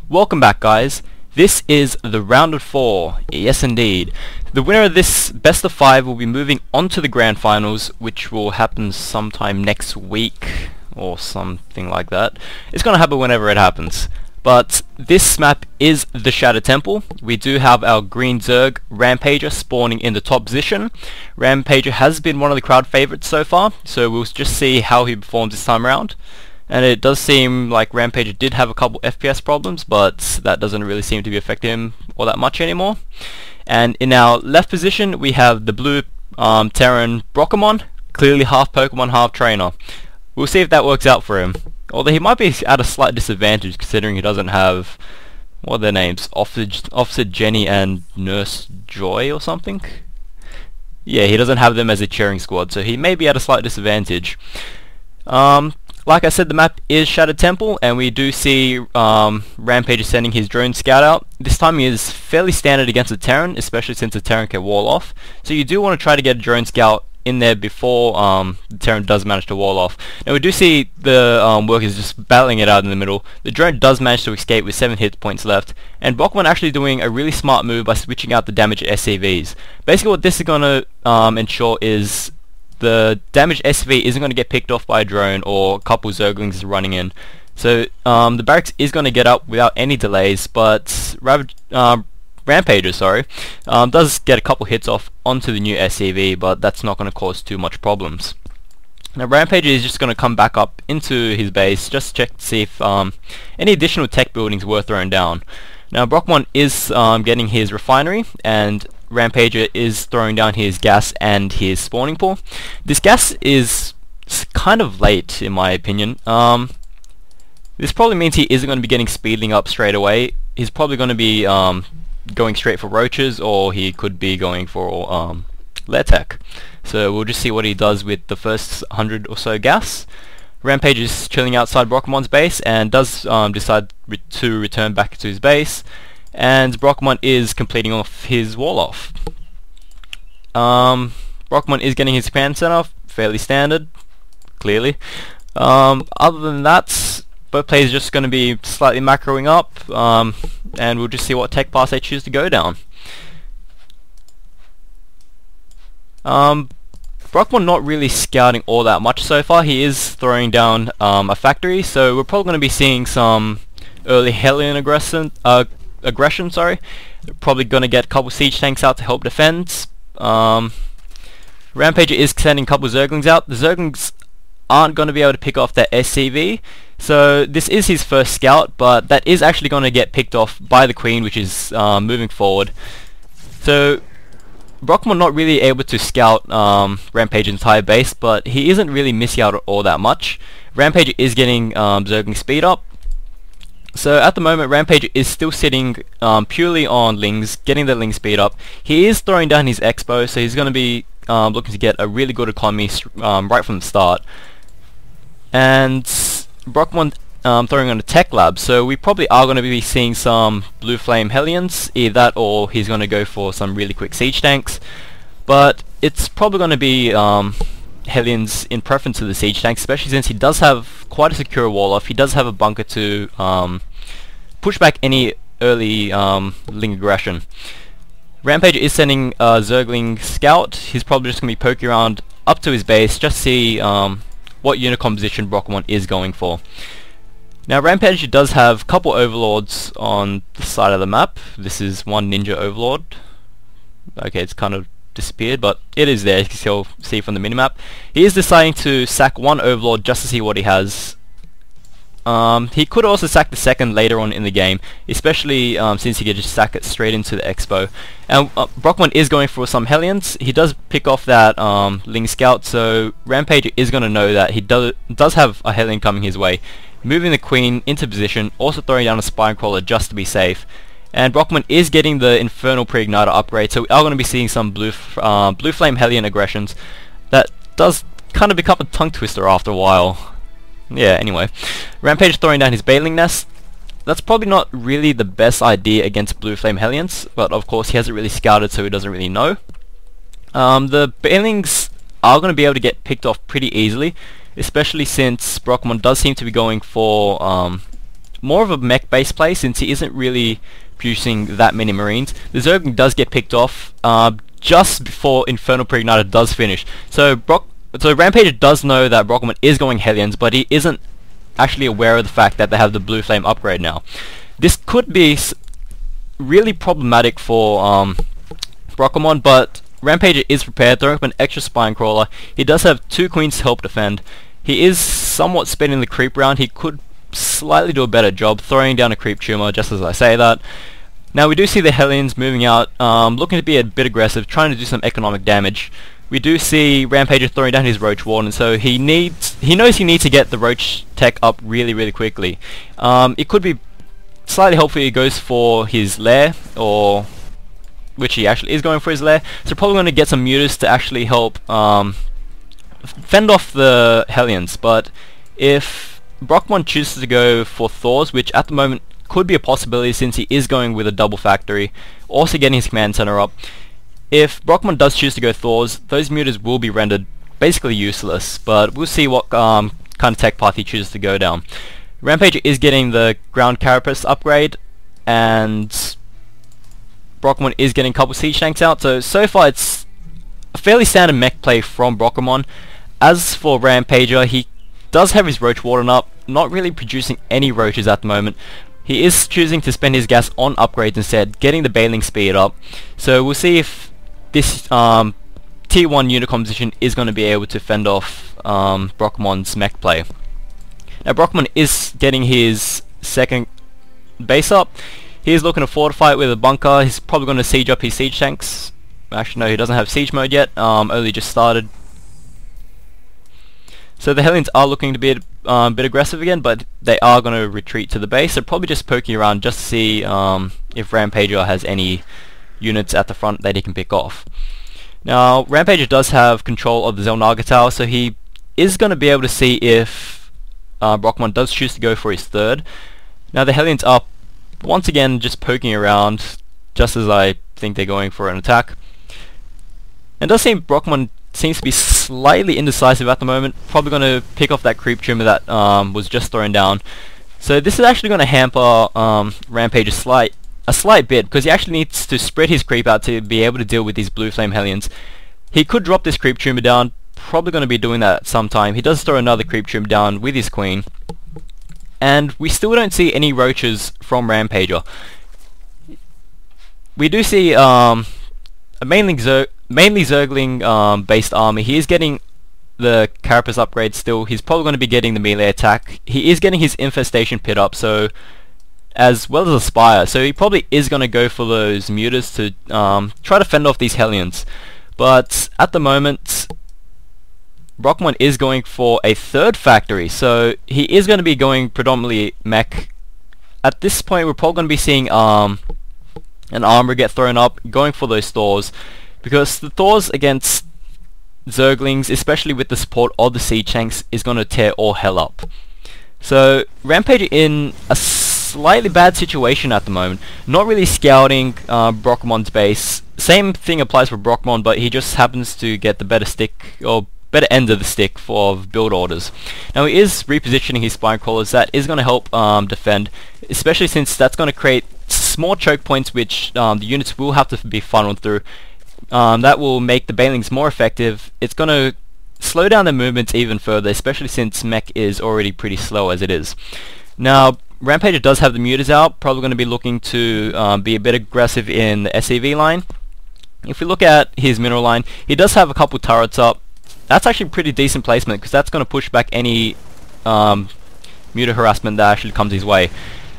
Welcome back, guys. This is the round of 4. Yes, indeed. The winner of this best of 5 will be moving on to the grand finals, which will happen sometime next week or something like that. It's gonna happen whenever it happens. But this map is the Shadow Temple. We do have our green Zerg Rampager spawning in the top position. Rampager has been one of the crowd favorites so far, so we'll just see how he performs this time around. And it does seem like Rampager did have a couple FPS problems, but that doesn't really seem to be affecting him all that much anymore. And in our left position, we have the blue Terran Brockemon, clearly half Pokemon, half trainer. We'll see if that works out for him. Although he might be at a slight disadvantage considering he doesn't have, what are their names? Officer Jenny and Nurse Joy or something? Yeah, he doesn't have them as a cheering squad, so he may be at a slight disadvantage. Like I said, the map is Shadow Temple, and we do see Rampager sending his drone scout out. This time he is fairly standard against the Terran, especially since the Terran can wall off. So you do want to try to get a drone scout in there before the Terran does manage to wall off. Now we do see the workers just battling it out in the middle. The drone does manage to escape with 7 hit points left, and Brockemon actually doing a really smart move by switching out the damaged SCVs. Basically what this is going to ensure is the damaged SCV isn't going to get picked off by a drone or a couple Zerglings running in. So the barracks is going to get up without any delays, but Rampager does get a couple hits off onto the new SCV, but that's not going to cause too much problems. Now Rampager is just going to come back up into his base just to check to see if any additional tech buildings were thrown down. Now Brockemon is getting his refinery, and Rampager is throwing down his gas and his spawning pool. This gas is kind of late in my opinion. This probably means he isn't going to be getting speeding up straight away. He's probably going to be going straight for roaches, or he could be going for lair tech. So we'll just see what he does with the first 100 or so gas. Rampager is chilling outside Brockemon's base and does decide to return back to his base, and Brockemon is completing off his wall off. Brockemon is getting his command center, fairly standard, clearly. Other than that, both players are just going to be slightly macroing up, and we'll just see what tech path they choose to go down. Brockemon not really scouting all that much so far. He is throwing down a factory, so we're probably going to be seeing some early Hellion aggression. Probably going to get a couple siege tanks out to help defend. Rampager is sending a couple Zerglings out. The Zerglings aren't going to be able to pick off that SCV, so this is his first scout, but that is actually going to get picked off by the Queen, which is moving forward. So Brockemon not really able to scout Rampager's entire base, but he isn't really missing out all that much. Rampager is getting Zergling speed up. So at the moment Rampager is still sitting purely on Lings, getting the Ling speed up. He is throwing down his Expo, so he's going to be looking to get a really good economy right from the start. And Brockemon throwing on a tech lab, so we probably are going to be seeing some blue flame Hellions, either that or he's going to go for some really quick siege tanks. But it's probably going to be Hellions in preference to the siege tanks, especially since he does have quite a secure wall off. He does have a bunker to push back any early Ling aggression. Rampager is sending a Zergling scout. He's probably just going to be poking around up to his base just to see what unit composition Brockemon is going for. Now Rampager does have a couple overlords on the side of the map. This is one ninja overlord. Okay, it's kind of disappeared, but it is there, you can still see from the minimap. He is deciding to sack one overlord just to see what he has. He could also sack the second later on in the game, especially since he could just sack it straight into the Expo. And Brockemon is going for some Hellions. He does pick off that Ling Scout, so Rampager is going to know that he does have a Hellion coming his way. Moving the Queen into position, also throwing down a Spine Crawler just to be safe. And Brockemon is getting the Infernal Pre-Igniter upgrade, so we are going to be seeing some blue flame Hellion aggressions. That does kind of become a tongue twister after a while. Yeah, anyway. Rampage throwing down his Baling Nest. That's probably not really the best idea against blue flame Hellions, but of course he hasn't really scouted, so he doesn't really know. The Balings are going to be able to get picked off pretty easily, especially since Brockemon does seem to be going for more of a mech based play since he isn't really producing that many Marines. The Zergling does get picked off just before Infernal Preigniter does finish. So Rampager does know that Brockemon is going Hellions, but he isn't actually aware of the fact that they have the Blue Flame upgrade now. This could be really problematic for Brockemon, but Rampager is prepared, throwing up an extra Spine Crawler. He does have 2 Queens to help defend. He is somewhat spinning the creep round. He could slightly do a better job throwing down a creep tumor, just as I say that. Now we do see the Hellions moving out, looking to be a bit aggressive, trying to do some economic damage. We do see Rampager throwing down his Roach Warden, so he knows he needs to get the Roach tech up really quickly. It could be slightly helpful if he goes for his lair, or which he actually is going for his lair. So probably going to get some mutas to actually help fend off the Hellions. But if Brockemon chooses to go for Thors, which at the moment could be a possibility since he is going with a double factory, also getting his command center up. If Brockemon does choose to go Thors, those mutas will be rendered basically useless, but we'll see what kind of tech path he chooses to go down. Rampager is getting the Ground Carapace upgrade, and Brockemon is getting a couple Siege Tanks out, so far it's a fairly standard mech play from Brockemon. As for Rampager, he does have his Roach Warden up, not really producing any Roaches at the moment. He is choosing to spend his gas on upgrades instead, getting the Bailing speed up. So we'll see if this tier 1 unit composition is going to be able to fend off Brockemon's mech play. Now Brockemon is getting his second base up. He is looking to fortify it with a bunker. He's probably going to siege up his siege tanks. Actually no, he doesn't have siege mode yet, only just started. So the Hellions are looking to be a bit aggressive again, but they are going to retreat to the base. So probably just poking around just to see if Rampager has any units at the front that he can pick off. Now Rampager does have control of the Xel'Naga Tower, so he is going to be able to see if Brockemon does choose to go for his third. Now the Hellions are once again just poking around, just as I think they're going for an attack. And it does seem Brockemon seems to be slightly indecisive at the moment, probably going to pick off that creep tumor that was just thrown down. So this is actually going to hamper Rampage a slight bit, because he actually needs to spread his creep out to be able to deal with these Blue Flame Hellions. He could drop this creep tumor down, probably going to be doing that at some time. He does throw another creep tumor down with his queen, and we still don't see any roaches from Rampager. We do see a mainly Zergling based army. He is getting the Carapace upgrade still. He's probably going to be getting the melee attack. He is getting his Infestation pit up, so as well as a Spire, so he probably is going to go for those mutas to try to fend off these Hellions. But at the moment Brockemon is going for a third factory, so he is going to be going predominantly mech. At this point we're probably going to be seeing an armor get thrown up, going for those Thors, because the Thors against Zerglings, especially with the support of the siege tanks, is going to tear all hell up. So Rampager in a slightly bad situation at the moment, not really scouting Brockemon's base. Same thing applies for Brockemon, but he just happens to get the better stick, or better end of the stick for build orders. Now he is repositioning his Spine Crawlers. That is going to help defend, especially since that's going to create small choke points which the units will have to be funneled through. That will make the Bailings more effective. It's going to slow down their movements even further, especially since mech is already pretty slow as it is. Now Rampager does have the mutas out, probably going to be looking to be a bit aggressive in the SCV line. If we look at his mineral line, he does have a couple turrets up. That's actually pretty decent placement, because that's going to push back any muta harassment that actually comes his way.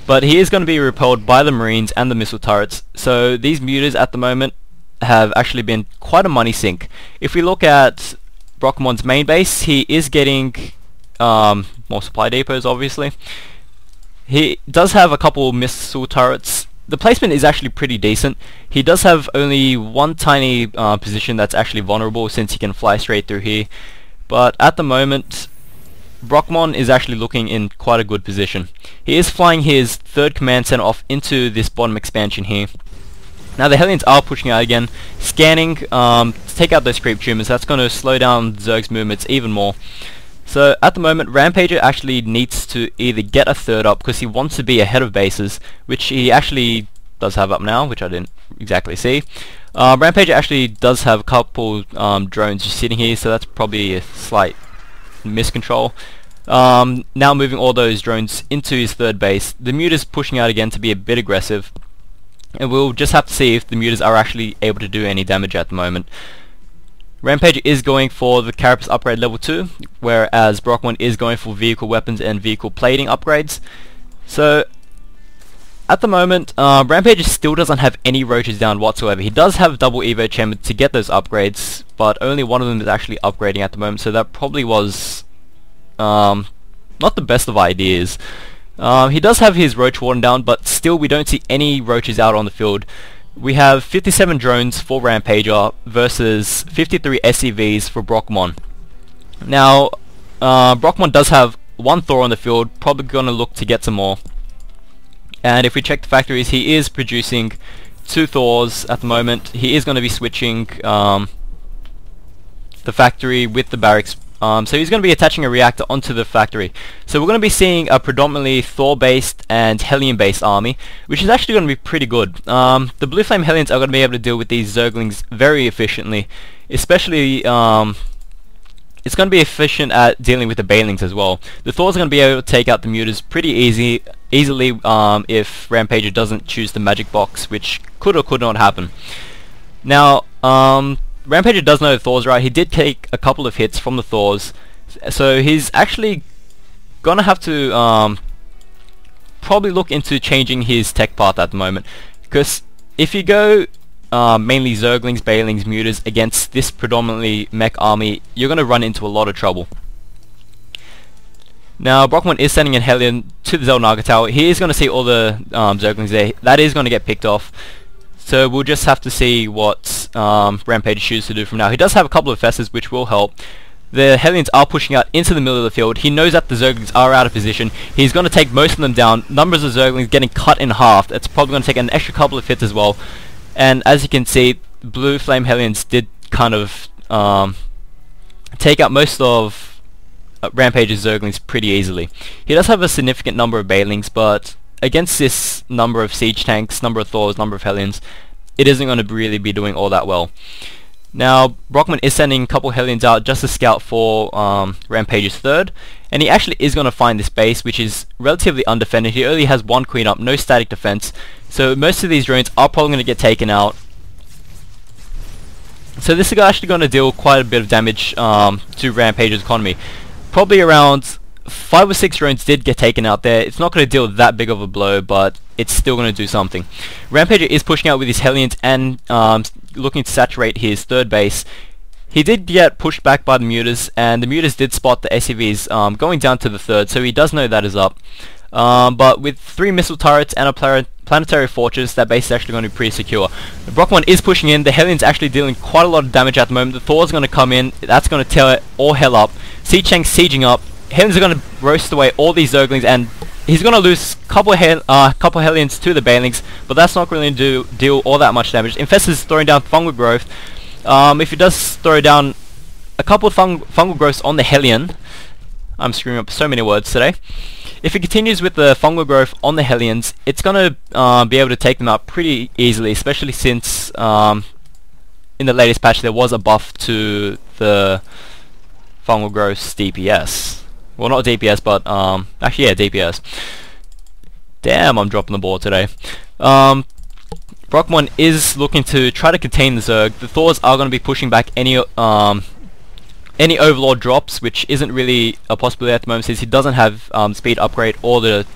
But he is going to be repelled by the Marines and the missile turrets, so these mutas at the moment have actually been quite a money sink. If we look at Brockemon's main base, he is getting more supply depots, obviously. He does have a couple missile turrets. The placement is actually pretty decent. He does have only one tiny position that's actually vulnerable, since he can fly straight through here. But at the moment, Brockemon is actually looking in quite a good position. He is flying his third command center off into this bottom expansion here. Now the Hellions are pushing out again, scanning to take out those creep tumors. That's going to slow down Zerg's movements even more. So at the moment, Rampager actually needs to either get a third up because he wants to be ahead of bases, which he actually does have up now, which I didn't exactly see. Rampager actually does have a couple drones just sitting here, so that's probably a slight miscontrol. Now moving all those drones into his third base. The mutas pushing out again to be a bit aggressive, and we'll just have to see if the mutas are actually able to do any damage at the moment. Rampager is going for the Carapace upgrade level 2, whereas Brockemon is going for vehicle weapons and vehicle plating upgrades. So at the moment, Rampager still doesn't have any roaches down whatsoever. He does have double evo chamber to get those upgrades, but only one of them is actually upgrading at the moment, so that probably was not the best of ideas. He does have his roach warden down, but still we don't see any roaches out on the field. We have 57 drones for Rampager versus 53 SCVs for Brockemon. Now, Brockemon does have one Thor on the field, probably going to look to get some more. And if we check the factories, he is producing 2 Thors at the moment. He is going to be switching the factory with the barracks. So he's going to be attaching a reactor onto the factory. So we're going to be seeing a predominantly Thor-based and Hellion-based army, which is actually going to be pretty good. The Blue Flame Hellions are going to be able to deal with these Zerglings very efficiently, especially it's going to be efficient at dealing with the Banelings as well. The Thors are going to be able to take out the mutas pretty easily if Rampager doesn't choose the magic box, which could or could not happen. Now, Rampager does know the Thors, right? He did take a couple of hits from the Thors, so he's actually gonna have to probably look into changing his tech path at the moment, because if you go mainly Zerglings, Banelings, mutas against this predominantly mech army, you're gonna run into a lot of trouble. Now, Brockemon is sending a Hellion to the Xel'Naga Tower. He is gonna see all the Zerglings there. That is gonna get picked off. So we'll just have to see what Rampager chooses to do from now. He does have a couple of Festers, which will help. The Hellions are pushing out into the middle of the field. He knows that the Zerglings are out of position. He's going to take most of them down. Numbers of Zerglings getting cut in half. That's probably going to take an extra couple of hits as well. And as you can see, Blue Flame Hellions did kind of take out most of Rampager's Zerglings pretty easily. He does have a significant number of Banelings, but against this number of siege tanks, number of Thors, number of Hellions, it isn't going to really be doing all that well. Now, Brockemon is sending a couple Hellions out just to scout for Rampager's third, and he actually is going to find this base, which is relatively undefended. He only has one queen up, no static defense, so most of these drones are probably going to get taken out. So this is actually going to deal quite a bit of damage to Rampager's economy. Probably around 5 or 6 drones did get taken out there. It's not going to deal that big of a blow, but it's still going to do something. Rampager is pushing out with his Hellions and looking to saturate his third base. He did get pushed back by the mutas, and the mutas did spot the SCVs going down to the third, so he does know that is up. But with 3 missile turrets and a planetary fortress, that base is actually going to be pretty secure. Brockemon is pushing in. The Hellions actually dealing quite a lot of damage at the moment. The Thor's going to come in. That's going to tear it all hell up. Siege tanks sieging up. Hellions are going to roast away all these Zerglings, and he's going to lose couple Hellions to the Banelings, but that's not going to deal all that much damage. Infestus is throwing down fungal growth. If he does throw down a couple of fungal growths on the Hellion, I'm screwing up so many words today. If he continues with the fungal growth on the Hellions, it's going to be able to take them out pretty easily, especially since in the latest patch there was a buff to the fungal growth's DPS. Well, not DPS, but actually, yeah, DPS. Damn, I'm dropping the ball today. Brockemon is looking to try to contain the Zerg. The Thors are going to be pushing back any Overlord drops, which isn't really a possibility at the moment since he doesn't have speed upgrade or the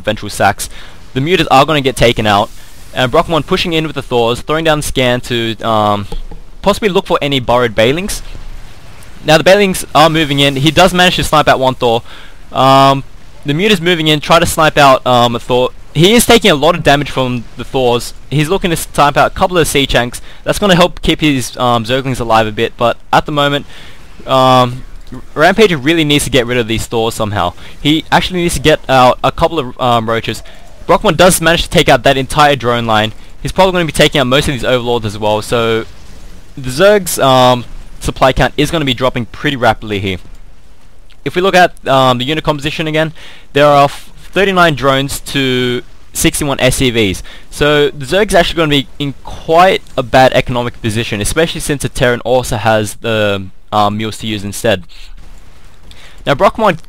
ventral sacks. The mutas are going to get taken out, and Brockemon pushing in with the Thors, throwing down the scan to possibly look for any burrowed Banelings. Now the Banelings are moving in. He does manage to snipe out one Thor. The mutas moving in, try to snipe out a Thor. He is taking a lot of damage from the Thors. He's looking to snipe out a couple of siege tanks. That's going to help keep his Zerglings alive a bit, but at the moment Rampager really needs to get rid of these Thors somehow. He actually needs to get out a couple of roaches. Brockemon does manage to take out that entire drone line. He's probably going to be taking out most of these Overlords as well, so the Zerg's supply count is going to be dropping pretty rapidly here. if we look at the unit composition again, there are 39 drones to 61 SCVs. So the Zerg's actually going to be in quite a bad economic position, especially since the Terran also has the mules to use instead. Now Brockemon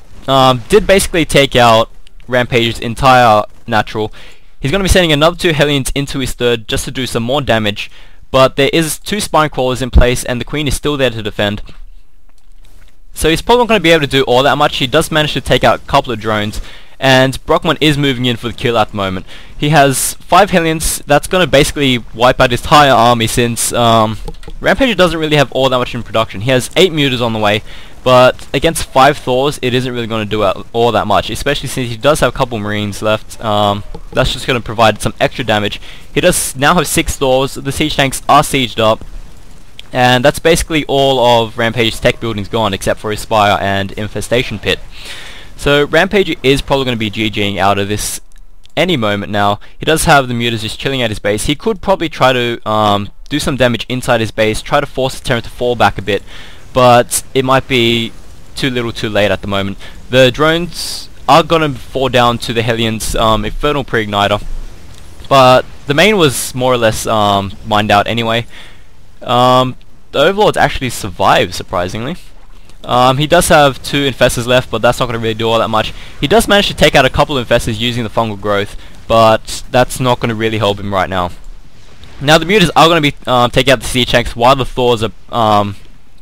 did basically take out Rampager's entire natural. He's going to be sending another 2 Hellions into his third just to do some more damage, but there is 2 spine crawlers in place and the Queen is still there to defend. So he's probably not going to be able to do all that much. He does manage to take out a couple of drones, and Brockemon is moving in for the kill at the moment. He has 5 Hellions. That's going to basically wipe out his entire army, since Rampager doesn't really have all that much in production. He has 8 Mutas on the way, but against 5 Thors it isn't really going to do all that much, especially since he does have a couple Marines left. That's just going to provide some extra damage. He does now have 6 Thors. The siege tanks are sieged up, and that's basically all of Rampager's tech buildings gone, except for his Spire and Infestation Pit. So Rampager is probably going to be GGing out of this any moment now. He does have the Mutas just chilling at his base. He could probably try to do some damage inside his base, try to force the Terran to fall back a bit, but it might be too little too late at the moment. The drones are going to fall down to the Hellions' Infernal Pre-Igniter, but the main was more or less mined out anyway. The Overlords actually survived, surprisingly. He does have 2 Infestors left, but that's not going to really do all that much. He does manage to take out a couple of Infestors using the Fungal Growth, but that's not going to really help him right now. Now the Mutas are going to be taking out the siege tanks while the Thors are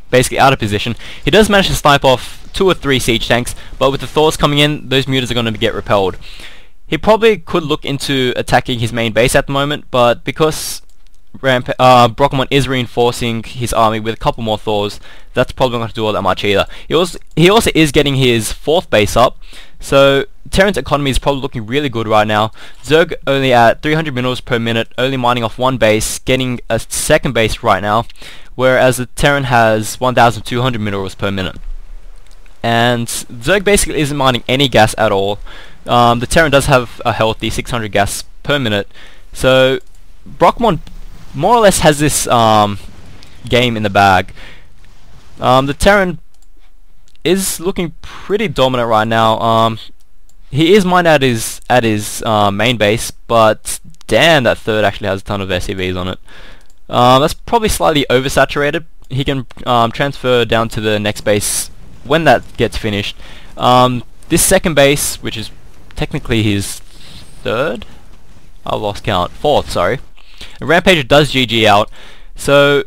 basically out of position. He does manage to snipe off 2 or 3 siege tanks, but with the Thors coming in, those Mutas are going to get repelled. He probably could look into attacking his main base at the moment, but because Brockemon is reinforcing his army with a couple more Thors, that's probably not going to do all that much either. He also is getting his 4th base up, so Terran's economy is probably looking really good right now. Zerg only at 300 minerals per minute, only mining off 1 base, getting a 2nd base right now, whereas the Terran has 1,200 minerals per minute. And Zerg basically isn't mining any gas at all. The Terran does have a healthy 600 gas per minute, so Brockemon more or less has this game in the bag. The Terran is looking pretty dominant right now. He is mined at his main base, but damn, that third actually has a ton of SCVs on it. That's probably slightly oversaturated. He can transfer down to the next base when that gets finished. This 2nd base, which is technically his 3rd? I lost count. 4th, sorry. Rampager does GG out, so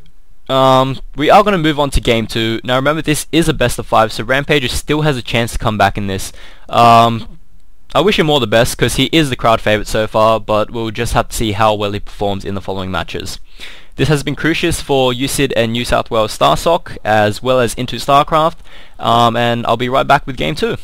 we are going to move on to game 2. Now remember, this is a best of 5, so Rampager still has a chance to come back in this. I wish him all the best, because he is the crowd favourite so far, but we'll just have to see how well he performs in the following matches. This has been Crucius for UCID and New South Wales StarSoc, as well as IntoStarCraft, and I'll be right back with game 2.